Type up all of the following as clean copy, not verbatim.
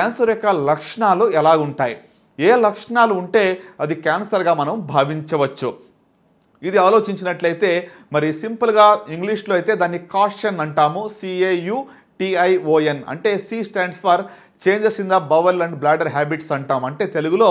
Cancer యొక్క లక్షణాలు ఎలాగుంటాయి, ఏ లక్షణాలు ఉంటే అది క్యాన్సర్గా మనం భావించవచ్చు. ఇది ఆలోచించినట్లయితే మరి సింపుల్గా ఇంగ్లీష్లో అయితే దాన్ని కాషన్ అంటాము. CAUTION అంటే C stands for changes in the bowel and bladder habits అంటాం. అంటే తెలుగులో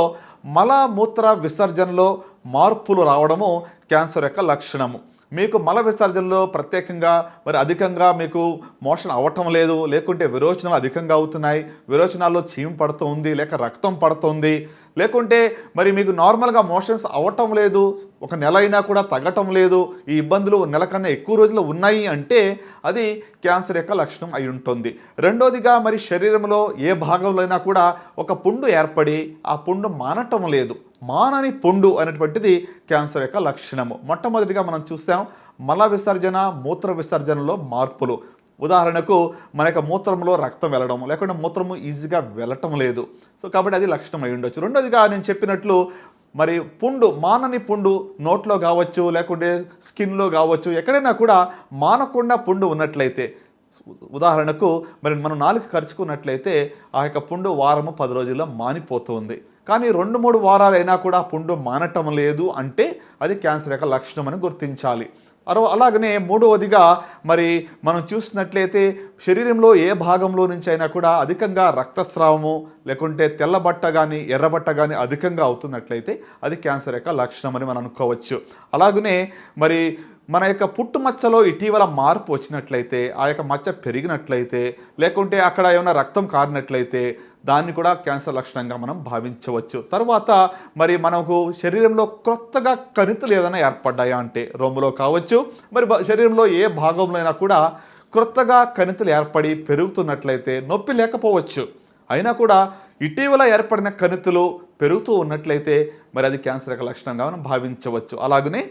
మలమూత్ర విసర్జనలో మార్పులు రావడము క్యాన్సర్ యొక్క లక్షణము. మీకు మల విసర్జనలో ప్రత్యేకంగా మరి అధికంగా మీకు మోషన్ అవ్వటం లేదు, లేకుంటే విరోచనాలు అధికంగా అవుతున్నాయి, విరోచనాల్లో చీము పడుతూ ఉంది, లేక రక్తం పడుతుంది, లేకుంటే మరి మీకు నార్మల్గా మోషన్స్ అవ్వటం లేదు, ఒక నెల అయినా కూడా తగ్గటం లేదు, ఈ ఇబ్బందులు నెల కన్నా ఎక్కువ రోజులు ఉన్నాయి అంటే అది క్యాన్సర్ యొక్క లక్షణం అయి ఉంటుంది. రెండోదిగా మరి శరీరంలో ఏ భాగంలో అయినా కూడా ఒక పుండు ఏర్పడి ఆ పుండు మానటం లేదు, మానని పుండు అనేటువంటిది క్యాన్సర్ యొక్క లక్షణము. మొట్టమొదటిగా మనం చూసాం మల విసర్జన, మూత్ర విసర్జనలో మార్పులు. ఉదాహరణకు మన యొక్క మూత్రంలో రక్తం వెళ్ళడం, లేకుంటే మూత్రము ఈజీగా వెళ్ళటం లేదు. సో కాబట్టి అది లక్షణం అయి ఉండొచ్చు. రెండోదిగా నేను చెప్పినట్లు మరి పుండు, మానని పుండు నోట్లో కావచ్చు, లేకుంటే స్కిన్లో కావచ్చు, ఎక్కడైనా కూడా మానకుండా పుండు ఉన్నట్లయితే, ఉదాహరణకు మరి మనం నాలుగు ఖర్చుకున్నట్లయితే ఆ యొక్క పుండు వారము 10 రోజుల్లో మానిపోతుంది. కానీ 2-3 వారాలైనా కూడా పుండు మానటం లేదు అంటే అది క్యాన్సర్ యొక్క లక్షణం అని గుర్తించాలి. అలాగనే మూడవదిగా మరి మనం చూసినట్లయితే శరీరంలో ఏ భాగంలో నుంచి అయినా కూడా అధికంగా రక్తస్రావము, లేకుంటే తెల్లబట్ట కానీ ఎర్రబట్ట కానీ అధికంగా అవుతున్నట్లయితే అది క్యాన్సర్ యొక్క లక్షణం అని మనం అనుకోవచ్చు. అలాగనే మరి మన యొక్క పుట్టుమచ్చలో ఇటీవల మార్పు వచ్చినట్లయితే, ఆ యొక్క మచ్చ పెరిగినట్లయితే, లేకుంటే అక్కడ ఏమైనా రక్తం కారినట్లయితే దాన్ని కూడా క్యాన్సర్ లక్షణంగా మనం భావించవచ్చు. తర్వాత మరి మనకు శరీరంలో క్రొత్తగా కణితులు ఏదైనా ఏర్పడ్డాయా అంటే రొమ్ములో కావచ్చు, మరి శరీరంలో ఏ భాగంలో అయినా కూడా క్రొత్తగా కణితులు ఏర్పడి పెరుగుతున్నట్లయితే, నొప్పి లేకపోవచ్చు అయినా కూడా ఇటీవల ఏర్పడిన కణితులు పెరుగుతూ ఉన్నట్లయితే మరి అది క్యాన్సర్ యొక్క లక్షణంగా మనం భావించవచ్చు. అలాగనే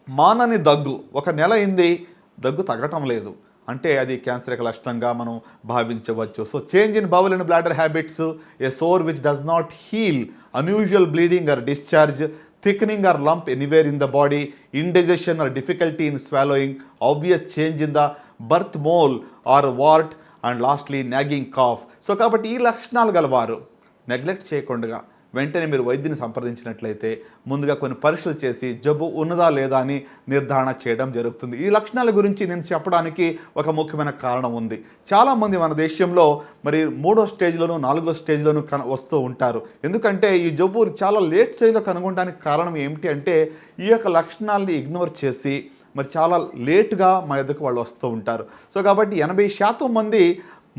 మానని దగ్గు, ఒక నెల అయింది దగ్గు తగ్గటం లేదు అంటే అది క్యాన్సర్ యొక్క లక్షణంగా మనం భావించవచ్చు. So change in bowel and bladder habits, a sore which does not heal, unusual bleeding or discharge, thickening or lump anywhere in the body, indigestion or difficulty in swallowing, obvious change in the birth mole or wart, and lastly nagging cough. So కాబట్టి ఈ లక్షణాలు గలవారు neglect చేయకుండా వెంటనే మీరు వైద్యుని సంప్రదించినట్లయితే ముందుగా కొన్ని పరీక్షలు చేసి జబ్బు ఉన్నదా లేదా అని నిర్ధారణ చేయడం జరుగుతుంది. ఈ లక్షణాల గురించి నేను చెప్పడానికి ఒక ముఖ్యమైన కారణం ఉంది. చాలామంది మన దేశంలో మరి 3వ స్టేజ్లోను 4వ స్టేజ్లోను వస్తూ ఉంటారు. ఎందుకంటే ఈ జబ్బు చాలా లేట్ స్టేజ్లో కనుగొనడానికి కారణం ఏమిటి అంటే ఈ యొక్క లక్షణాలని ఇగ్నోర్ చేసి మరి చాలా లేటుగా మా దగ్గరకు వాళ్ళు వస్తూ ఉంటారు. సో కాబట్టి 80% మంది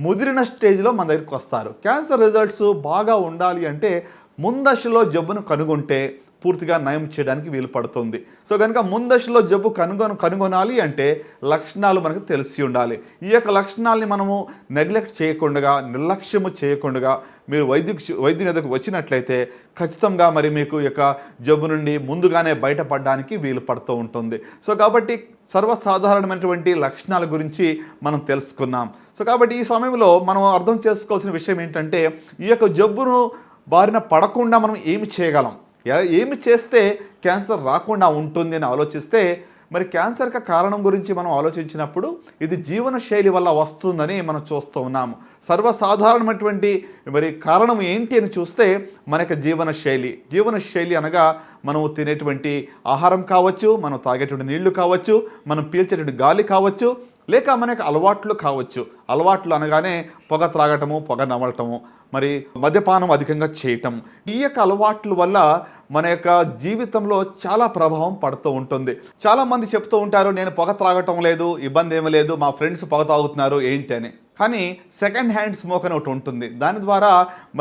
ముదిరిన స్టేజ్లో మన దగ్గరికి వస్తారు. క్యాన్సర్ రిజల్ట్స్ బాగా ఉండాలి అంటే ముందశలో జబ్బును కనుగొంటే పూర్తిగా నయం చేయడానికి వీలు పడుతుంది. సో కనుక ముందశలో జబ్బు కనుగొనాలి అంటే లక్షణాలు మనకు తెలిసి ఉండాలి. ఈ యొక్క లక్షణాలని మనము నెగ్లెక్ట్ చేయకుండా, నిర్లక్ష్యము చేయకుండా మీరు వైద్యుని ఎదుగు వచ్చినట్లయితే ఖచ్చితంగా మరి మీకు ఈ యొక్క జబ్బు నుండి ముందుగానే బయటపడడానికి వీలు పడుతూ ఉంటుంది. సో కాబట్టి సర్వసాధారణమైనటువంటి లక్షణాల గురించి మనం తెలుసుకున్నాం. సో కాబట్టి ఈ సమయంలో మనం అర్థం చేసుకోవాల్సిన విషయం ఏంటంటే ఈ యొక్క జబ్బును బారిన పడకుండా మనం ఏమి చేయగలం, ఏమి చేస్తే క్యాన్సర్ రాకుండా ఉంటుంది అని ఆలోచిస్తే మరి క్యాన్సర్కి కారణం గురించి మనం ఆలోచించినప్పుడు ఇది జీవన శైలి వల్ల వస్తుందని మనం చూస్తూ ఉన్నాము. సర్వసాధారణమైనటువంటి మరి కారణం ఏంటి అని చూస్తే మన యొక్క జీవన శైలి అనగా మనం తినేటువంటి ఆహారం కావచ్చు, మనం తాగేటువంటి నీళ్లు కావచ్చు, మనం పీల్చేటువంటి గాలి కావచ్చు, లేక మన యొక్క అలవాట్లు కావచ్చు. అలవాట్లు అనగానే పొగ త్రాగటము, పొగ నమలటము, మరి మద్యపానం అధికంగా చేయటం, ఈ యొక్క అలవాట్ల వల్ల మన యొక్క జీవితంలో చాలా ప్రభావం పడుతూ ఉంటుంది. చాలామంది చెప్తూ ఉంటారు నేను పొగ త్రాగటం లేదు, ఇబ్బంది ఏమీ లేదు, మా ఫ్రెండ్స్ పొగ తాగుతున్నారు ఏంటి అని. కానీ సెకండ్ హ్యాండ్ స్మోక్ అని ఒకటి ఉంటుంది. దాని ద్వారా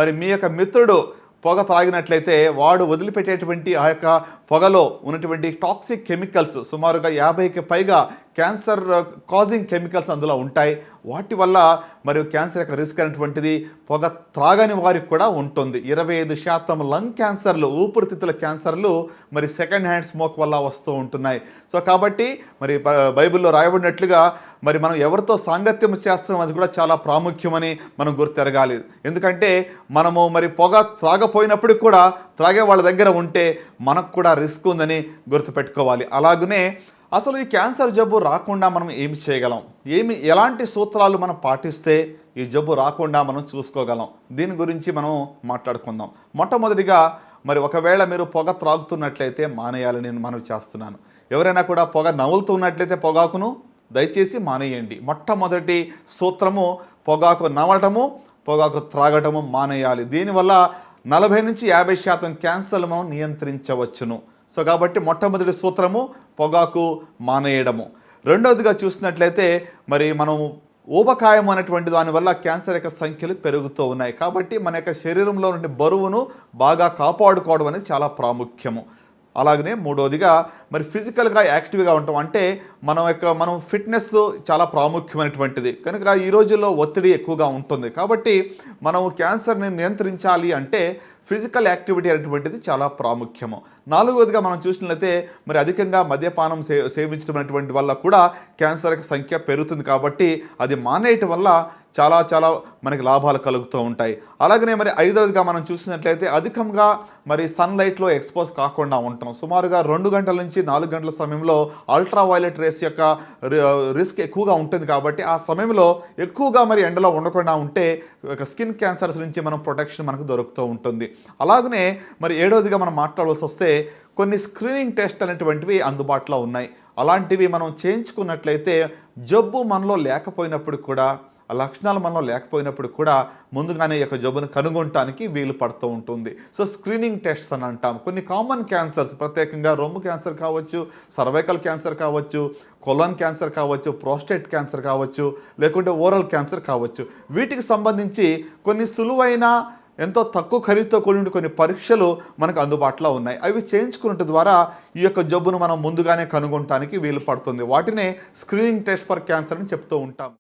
మరి మీ యొక్క మిత్రుడు పొగ త్రాగినట్లయితే వాడు వదిలిపెట్టేటువంటి ఆ యొక్క పొగలో ఉన్నటువంటి టాక్సిక్ కెమికల్స్ సుమారుగా 50కి పైగా క్యాన్సర్ కాజింగ్ కెమికల్స్ అందులో ఉంటాయి. వాటి వల్ల మరియు క్యాన్సర్ యొక్క రిస్క్ అనేటువంటిది పొగ త్రాగని వారికి కూడా ఉంటుంది. 25% లంగ్ క్యాన్సర్లు, ఊపిరితిత్తుల క్యాన్సర్లు మరి సెకండ్ హ్యాండ్ స్మోక్ వల్ల వస్తూ ఉంటున్నాయి. సో కాబట్టి మరి బైబిల్లో రాయబడినట్లుగా మరి మనం ఎవరితో సాంగత్యం చేస్తున్నాం అది కూడా చాలా ప్రాముఖ్యమని మనం గుర్తెరగాలి. ఎందుకంటే మనము మరి పొగ త్రాగపోయినప్పటికి కూడా త్రాగే వాళ్ళ దగ్గర ఉంటే మనకు కూడా రిస్క్ ఉందని గుర్తుపెట్టుకోవాలి. అలాగనే అసలు ఈ క్యాన్సర్ జబ్బు రాకుండా మనం ఏమి చేయగలం, ఎలాంటి సూత్రాలు మనం పాటిస్తే ఈ జబ్బు రాకుండా మనం చూసుకోగలం, దీని గురించి మనం మాట్లాడుకుందాం. మొట్టమొదటిగా మరి ఒకవేళ మీరు పొగ త్రాగుతున్నట్లయితే మానేయాలని నేను మనవి చేస్తున్నాను. ఎవరైనా కూడా పొగ నవ్వులుతున్నట్లయితే పొగాకును దయచేసి మానేయండి. మొట్టమొదటి సూత్రము పొగాకు నవ్వటము, పొగాకు త్రాగటము మానేయాలి. దీనివల్ల 40 నుంచి 50% క్యాన్సర్లు మనం నియంత్రించవచ్చును. సో కాబట్టి మొట్టమొదటి సూత్రము పొగాకు మానేయడము. రెండవదిగా చూసినట్లయితే మరి మనం ఊబకాయం అనేటువంటి దానివల్ల క్యాన్సర్ యొక్క సంఖ్యలు పెరుగుతూ ఉన్నాయి. కాబట్టి మన యొక్క శరీరంలో నుండి బరువును బాగా కాపాడుకోవడం అనేది చాలా ప్రాముఖ్యము. అలాగనే మూడవదిగా మరి ఫిజికల్గా యాక్టివ్గా ఉంటాం. అంటే మనం ఫిట్నెస్ చాలా ప్రాముఖ్యమైనటువంటిది కనుక ఈ రోజుల్లో ఒత్తిడి ఎక్కువగా ఉంటుంది. కాబట్టి మనం క్యాన్సర్ని నియంత్రించాలి అంటే ఫిజికల్ యాక్టివిటీ అనేటువంటిది చాలా ప్రాముఖ్యము. నాలుగవదిగా మనం చూసినట్లయితే మరి అధికంగా మద్యపానం సేవించడం వల్ల కూడా క్యాన్సర్ యొక్క సంఖ్య పెరుగుతుంది. కాబట్టి అది మానేయటం వల్ల చాలా మనకి లాభాలు కలుగుతూ ఉంటాయి. అలాగనే మరి ఐదవదిగా మనం చూసినట్లయితే అధికంగా మరి సన్లైట్లో ఎక్స్పోజ్ కాకుండా ఉంటాం. సుమారుగా 2 గంటల నుంచి 4 గంటల సమయంలో అల్ట్రావైలెట్ రేస్ యొక్క రిస్క్ ఎక్కువగా ఉంటుంది. కాబట్టి ఆ సమయంలో ఎక్కువగా మరి ఎండలో ఉండకుండా ఉంటే స్కిన్ క్యాన్సర్స్ నుంచి మనం ప్రొటెక్షన్ మనకు దొరుకుతూ ఉంటుంది. అలాగనే మరి ఏడవదిగా మనం మాట్లాడాల్సి వస్తే కొన్ని స్క్రీనింగ్ టెస్ట్ అనేటువంటివి అందుబాటులో ఉన్నాయి. అలాంటివి మనం చేయించుకున్నట్లయితే జబ్బు మనలో లేకపోయినప్పుడు కూడా, ఆ లక్షణాలు మనలో లేకపోయినప్పుడు కూడా ముందుగానే ఈ యొక్క జబ్బును కనుగొనటానికి వీలు పడుతూ ఉంటుంది. సో స్క్రీనింగ్ టెస్ట్స్ అని అంటాం. కొన్ని కామన్ క్యాన్సర్స్, ప్రత్యేకంగా రొమ్ము క్యాన్సర్ కావచ్చు, సర్వైకల్ క్యాన్సర్ కావచ్చు, కొలన్ క్యాన్సర్ కావచ్చు, ప్రోస్టేట్ క్యాన్సర్ కావచ్చు, లేకుంటే ఓరల్ క్యాన్సర్ కావచ్చు, వీటికి సంబంధించి కొన్ని సులువైన ఎంతో తక్కువ ఖరీదుతో కూడిన కొన్ని పరీక్షలు మనకు అందుబాటులో ఉన్నాయి. అవి చేయించుకున్నట్టు ద్వారా ఈ యొక్క జబ్బును మనం ముందుగానే కనుగొనటానికి వీలు పడుతుంది. వాటినే స్క్రీనింగ్ టెస్ట్ ఫర్ క్యాన్సర్ అని చెప్తూ ఉంటాం.